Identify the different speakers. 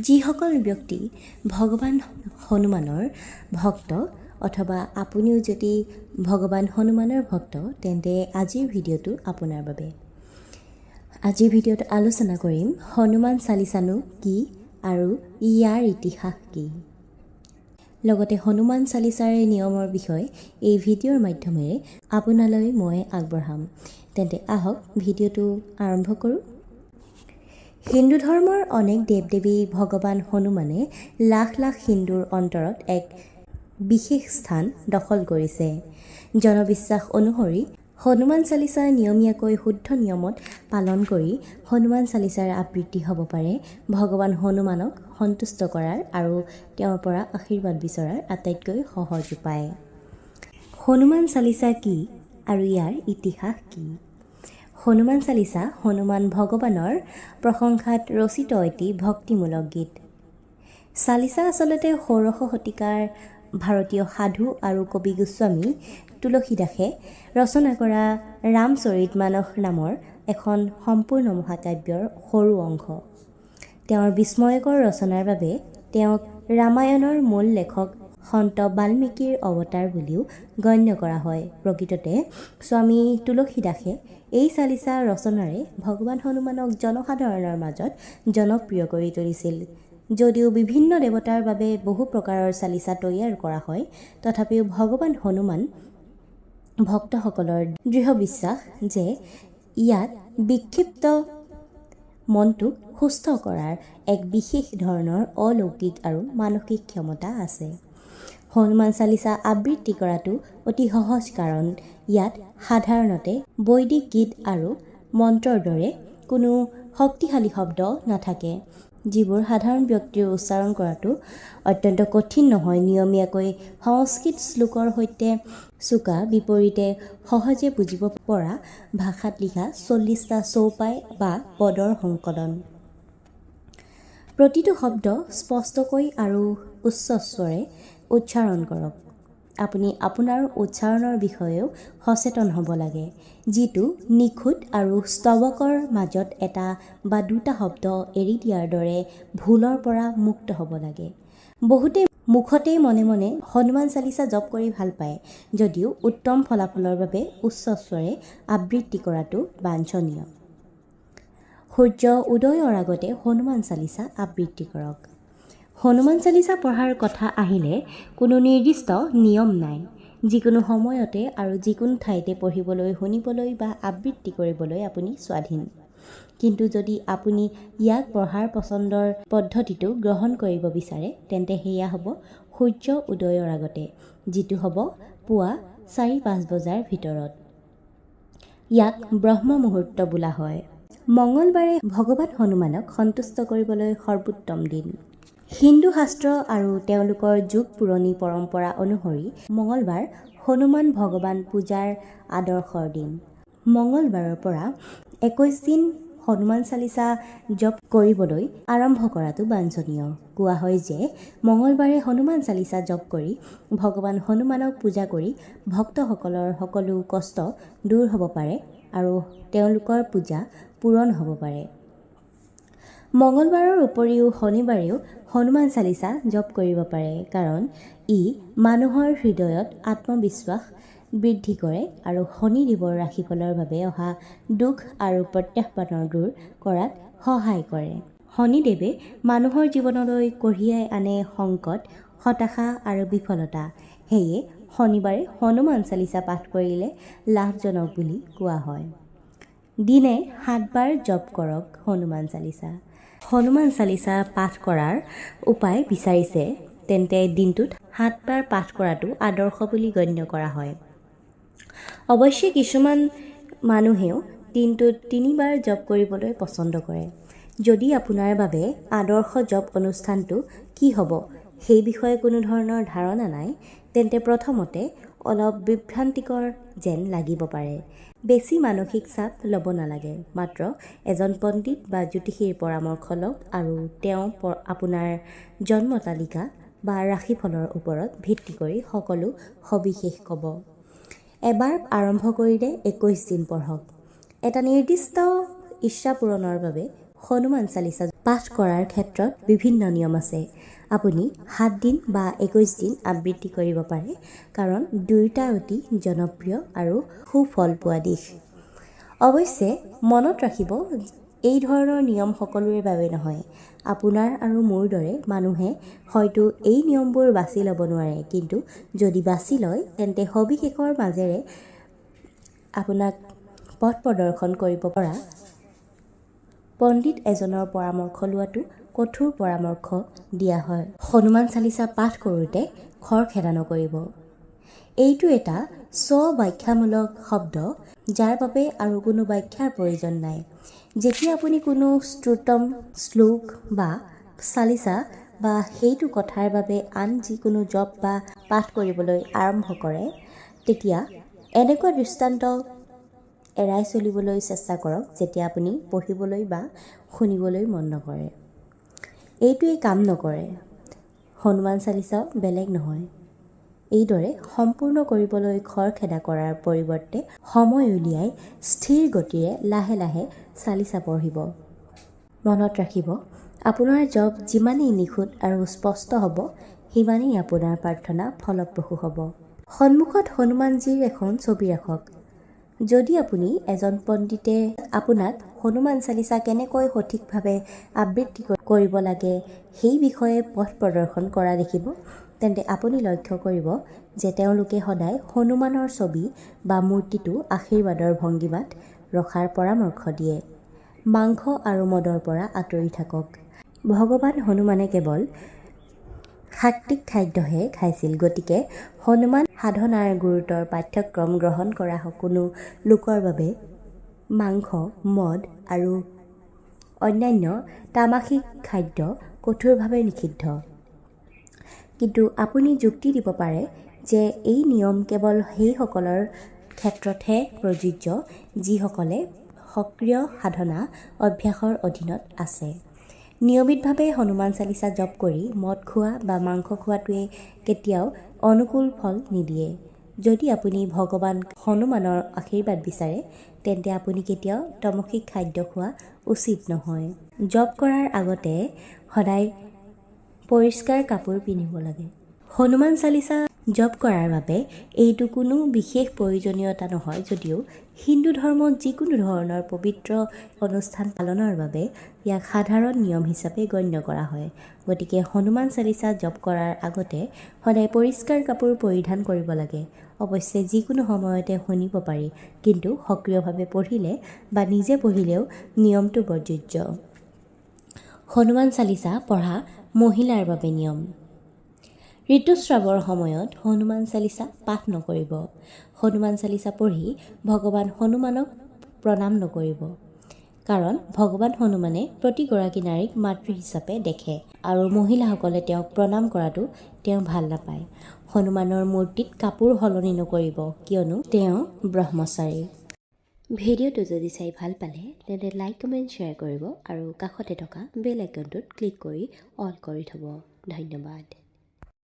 Speaker 1: যিসকল ব্যক্তি ভগৱান হনুমানৰ ভক্ত অথবা আপুনিও যদি ভগৱান হনুমানৰ ভক্ত তেন্তে আজিৰ ভিডিঅ'টো আপোনাৰ বাবে। আজিৰ ভিডিঅ'ত আলোচনা কৰিম হনুমান চালিচানো কি আৰু ইয়াৰ ইতিহাস কি। লগতে হনুমান চালিচাৰ নিয়মৰ বিষয়ে এই ভিডিঅ'ৰ মাধ্যমেৰে আপোনালৈ মই আগবঢ়াম। তেন্তে আহক ভিডিঅ'টো আৰম্ভ কৰোঁ। হিন্দু ধৰ্মৰ অনেক দেৱ দেৱী ভগৱান হনুমানে লাখ লাখ হিন্দুৰ অন্তৰত এক বিশেষ স্থান দখল কৰিছে। জনবিশ্বাস অনুসৰি হনুমান চালিচা নিয়মীয়াকৈ শুদ্ধ নিয়মত পালন কৰি হনুমান চালিচাৰ আবৃত্তি হ'ব পাৰে ভগৱান হনুমানক সন্তুষ্ট কৰাৰ আৰু তেওঁৰ পৰা আশীৰ্বাদ বিচৰাৰ আটাইতকৈ সহজ উপায়। হনুমান চালিচা কি আৰু ইয়াৰ ইতিহাস কি? হনুমান চালিচা হনুমান ভগৱানৰ প্ৰশংসাত ৰচিত এটি ভক্তিমূলক গীত। চালিচা আচলতে ষোড়শ শতিকাৰ ভাৰতীয় সাধু আৰু কবি গোস্বামী তুলসীদাসে ৰচনা কৰা ৰামচৰিতমানস নামৰ এখন সম্পূৰ্ণ মহাকাব্যৰ সৰু অংশ। তেওঁৰ বিস্ময়কৰ ৰচনাৰ বাবে তেওঁক ৰামায়ণৰ মূল লেখক সন্ত বাল্মীকিৰ অৱতাৰ বুলিও গণ্য কৰা হয়। প্ৰকৃততে স্বামী তুলসীদাসে এই চালিচা ৰচনাৰে ভগৱান হনুমানক জনসাধাৰণৰ মাজত জনপ্ৰিয় কৰি তুলিছিল। যদিও বিভিন্ন দেৱতাৰ বাবে বহু প্ৰকাৰৰ চালিচা তৈয়াৰ কৰা হয়, তথাপিও ভগৱান হনুমান ভক্তসকলৰ দৃঢ় বিশ্বাস যে ইয়াত বিক্ষিপ্ত মনটোক সুস্থ কৰাৰ এক বিশেষ ধৰণৰ অলৌকিক আৰু মানসিক ক্ষমতা আছে। হনুমান চালিচা আবৃত্তি কৰাটো অতি সহজ, কাৰণ ইয়াত সাধাৰণতে বৈদিক গীত আৰু মন্ত্ৰৰ দৰে কোনো শক্তিশালী শব্দ নাথাকে, যিবোৰ সাধাৰণ ব্যক্তিৰ উচ্চাৰণ কৰাটো অত্যন্ত কঠিন নহয়। নিয়মীয়াকৈ সংস্কৃত শ্লোকৰ সৈতে চোকা বিপৰীতে সহজে বুজিব পৰা ভাষাত লিখা 40টা চৌপাই বা পদৰ সংকলন। প্ৰতিটো শব্দ স্পষ্টকৈ আৰু উচ্চস্বৰে উচ্চাৰণ কৰক। আপুনি আপোনাৰ উচ্চাৰণৰ বিষয়েও সচেতন হ'ব লাগে, যিটো নিখুঁত আৰু স্তৱকৰ মাজত এটা বা দুটা শব্দ এৰি দিয়াৰ দৰে ভুলৰ পৰা মুক্ত হ'ব লাগে। বহুতে মুখতেই মনে মনে হনুমান চালিচা জপ কৰি ভাল পায়, যদিও উত্তম ফলাফলৰ বাবে উচ্চস্বৰে আবৃত্তি কৰাটো বাঞ্ছনীয়। সূৰ্য উদয়ৰ আগতে হনুমান চালিচা আবৃত্তি কৰক। হনুমান চালিচা পঢ়াৰ কথা আহিলে কোনো নিৰ্দিষ্ট নিয়ম নাই। যিকোনো সময়তে আৰু যিকোনো ঠাইতে পঢ়িবলৈ, শুনিবলৈ বা আবৃত্তি কৰিবলৈ আপুনি স্বাধীন। কিন্তু যদি আপুনি ইয়াক পঢ়াৰ পচন্দৰ পদ্ধতিটো গ্ৰহণ কৰিব বিচাৰে, তেন্তে সেয়া হ'ব সূৰ্য উদয়ৰ আগতে, যিটো হ'ব পুৱা 4-5 বজাৰ ভিতৰত। ইয়াক ব্ৰহ্ম মুহূৰ্ত বোলা হয়। মঙলবাৰে ভগৱান হনুমানক সন্তুষ্ট কৰিবলৈ সৰ্বোত্তম দিন। হিন্দু শাস্ত্ৰ আৰু তেওঁলোকৰ যুগ পুৰণি পৰম্পৰা অনুসৰি মঙলবাৰ হনুমান ভগৱান পূজাৰ আদৰ্শৰ দিন। মঙলবাৰৰ পৰা 21 দিন হনুমান চালিচা জপ কৰিবলৈ আৰম্ভ কৰাটো বাঞ্ছনীয়। কোৱা হয় যে মঙলবাৰে হনুমান চালিচা জপ কৰি ভগৱান হনুমানক পূজা কৰি ভক্তসকলৰ সকলো কষ্ট দূৰ হ'ব পাৰে আৰু তেওঁলোকৰ পূজা পূৰণ হ'ব পাৰে। মঙলবাৰৰ উপৰিও শনিবাৰেও হনুমান চালিচা জপ কৰিব পাৰে, কাৰণ ই মানুহৰ হৃদয়ত আত্মবিশ্বাস বৃদ্ধি কৰে আৰু শনিদেৱৰ ৰাশিফলৰ বাবে অহা দুখ আৰু প্ৰত্যাহ্বানৰ দূৰ কৰাত সহায় কৰে। শনিদেৱে মানুহৰ জীৱনলৈ কঢ়িয়াই আনে সংকট, হতাশা আৰু বিফলতা। সেয়ে শনিবাৰে হনুমান চালিচা পাঠ কৰিলে লাভজনক বুলি কোৱা হয়। দিনে 7 বাৰ জপ কৰক হনুমান চালিচা। হনুমান চালিচা পাঠ কৰাৰ উপায় বিচাৰিছে, তেন্তে দিনটোত 7 বাৰ পাঠ কৰাটো আদৰ্শ বুলি গণ্য কৰা হয়। অৱশ্যে কিছুমান মানুহেও দিনটোত 3 বাৰ জপ কৰিবলৈ পছন্দ কৰে। যদি আপোনাৰ বাবে আদৰ্শ জপ অনুষ্ঠানটো কি হ'ব সেই বিষয়ে কোনো ধৰণৰ ধাৰণা নাই, তেন্তে প্ৰথমতে অলপ বিভ্ৰান্তিকৰ যেন লাগিব পাৰে। বেছি মানসিক চাপ ল'ব নালাগে। মাত্ৰ এজন পণ্ডিত বা জ্যোতিষীৰ পৰামৰ্শ লওক আৰু তেওঁ আপোনাৰ জন্ম তালিকা বা ৰাশিফলৰ ওপৰত ভিত্তি কৰি সকলো সবিশেষ ক'ব। এবাৰ আৰম্ভ কৰিলে 21 দিন পঢ়ক। এটা নিৰ্দিষ্ট ইচ্ছা পূৰণৰ বাবে হনুমান চালিচা পাঠ কৰাৰ ক্ষেত্ৰত বিভিন্ন নিয়ম আছে। আপুনি 7 দিন বা 21 দিন আবৃত্তি কৰিব পাৰে, কাৰণ দুয়োটা অতি জনপ্ৰিয় আৰু সুফল পোৱা দিশ। অৱশ্যে মনত ৰাখিব, এই ধৰণৰ নিয়ম সকলোৰে বাবে নহয়। আপোনাৰ আৰু মোৰ দৰে মানুহে হয়তো এই নিয়মবোৰ বাছি ল'ব নোৱাৰে, কিন্তু যদি বাছি লয় তেন্তে সবিশেষৰ মাজেৰে আপোনাক পথ প্ৰদৰ্শন কৰিব পৰা পণ্ডিত এজনৰ পৰামৰ্শ লোৱাটো কঠোৰ পৰামৰ্শ দিয়া হয়। হনুমান চালিচা পাঠ কৰোঁতে খৰখেদা নকৰিব। এইটো এটা স্ব-ব্যাখ্যামূলক শব্দ, যাৰ বাবে আৰু কোনো ব্যাখ্যাৰ প্ৰয়োজন নাই। যেতিয়া আপুনি কোনো স্তোত্ৰম, শ্লোক বা চালিচা বা সেইটো কথাৰ বাবে আন যিকোনো জপ বা পাঠ কৰিবলৈ আৰম্ভ কৰে, তেতিয়া এনেকুৱা দৃষ্টান্ত এৰাই চলিবলৈ চেষ্টা কৰক যেতিয়া আপুনি পঢ়িবলৈ বা শুনিবলৈ মন নকৰে। এইটোৱে কাম নকৰে। হনুমান চালিচাও বেলেগ নহয়। এইদৰে সম্পূৰ্ণ কৰিবলৈ খৰখেদা কৰাৰ পৰিৱৰ্তে সময় উলিয়াই স্থিৰ গতিৰে লাহে লাহে চালিচা পঢ়িব। মনত ৰাখিব, আপোনাৰ জপ যিমানেই নিখুঁত আৰু স্পষ্ট হ'ব, সিমানেই আপোনাৰ প্ৰাৰ্থনা ফলপ্ৰসূ হ'ব। সন্মুখত হনুমানজীৰ এখন ছবি ৰাখক। যদি আপুনি এজন পণ্ডিতে আপোনাক হনুমান চালিচা কেনেকৈ সঠিকভাৱে আবৃত্তি কৰিব লাগে সেই বিষয়ে পথ প্ৰদৰ্শন কৰা দেখিব, তেন্তে আপুনি লক্ষ্য কৰিব যে তেওঁলোকে সদায় হনুমানৰ ছবি বা মূৰ্তিটো আশীৰ্বাদৰ ভংগীমাত ৰখাৰ পৰামৰ্শ দিয়ে। মাংস আৰু মদৰ পৰা আঁতৰি থাকক। ভগৱান হনুমানে কেৱল সাত্বিক খাদ্যহে খাইছিল, গতিকে হনুমান সাধনাৰ গুৰুতৰ পাঠ্যক্ৰম গ্ৰহণ কৰা কোনো লোকৰ বাবে মাংস, মদ আৰু অন্যান্য তামাসিক খাদ্য কঠোৰভাৱে নিষিদ্ধ। কিন্তু আপুনি যুক্তি দিব পাৰে যে এই নিয়ম কেৱল সেইসকলৰ ক্ষেত্ৰতহে প্ৰযোজ্য যিসকলে সক্ৰিয় সাধনা অভ্যাসৰ অধীনত আছে। নিয়মিতভাৱে হনুমান চালিচা জপ কৰি মদ খোৱা বা মাংস খোৱাটোৱে কেতিয়াও অনুকূল ফল নিদিয়ে। যদি আপুনি ভগৱান হনুমানৰ আশীৰ্বাদ বিচাৰে, তেন্তে আপুনি কেতিয়াও তামসিক খাদ্য খোৱা উচিত নহয়। জপ কৰাৰ আগতে সদায় পৰিষ্কাৰ কাপোৰ পিন্ধিব লাগে। হনুমান চালিচা জপ কৰাৰ বাবে এইটো কোনো বিশেষ প্ৰয়োজনীয়তা নহয় যদিও হিন্দু ধৰ্মত যিকোনো ধৰণৰ পবিত্ৰ অনুষ্ঠান পালনৰ বাবে ইয়াক সাধাৰণ নিয়ম হিচাপে গণ্য কৰা হয়। গতিকে হনুমান চালিচা জপ কৰাৰ আগতে সদায় পৰিষ্কাৰ কাপোৰ পৰিধান কৰিব লাগে। অৱশ্যে যিকোনো সময়তে শুনিব পাৰি, কিন্তু সক্ৰিয়ভাৱে পঢ়িলে বা নিজে পঢ়িলেও নিয়মটো প্ৰযোজ্য। হনুমান চালিচা পঢ়া মহিলাৰ বাবে নিয়ম। ঋতুস্ৰাৱৰ সময়ত হনুমান চালিচা পাঠ নকৰিব। হনুমান চালিচা পঢ়ি ভগৱান হনুমানক প্ৰণাম নকৰিব, কাৰণ ভগৱান হনুমানে প্ৰতিগৰাকী নাৰীক মাতৃ হিচাপে দেখে আৰু মহিলাসকলে তেওঁক প্ৰণাম কৰাটো তেওঁ ভাল নাপায়। হনুমানৰ মূৰ্তিত কাপোৰ সলনি নকৰিব, কিয়নো তেওঁ ব্ৰহ্মচাৰী। ভিডিঅ'টো যদি চাই ভাল পালে তেন্তে লাইক, কমেণ্ট, শ্বেয়াৰ কৰিব আৰু কাষতে থকা বেল আইকনটোত ক্লিক কৰি অল কৰি থ'ব। ধন্যবাদ।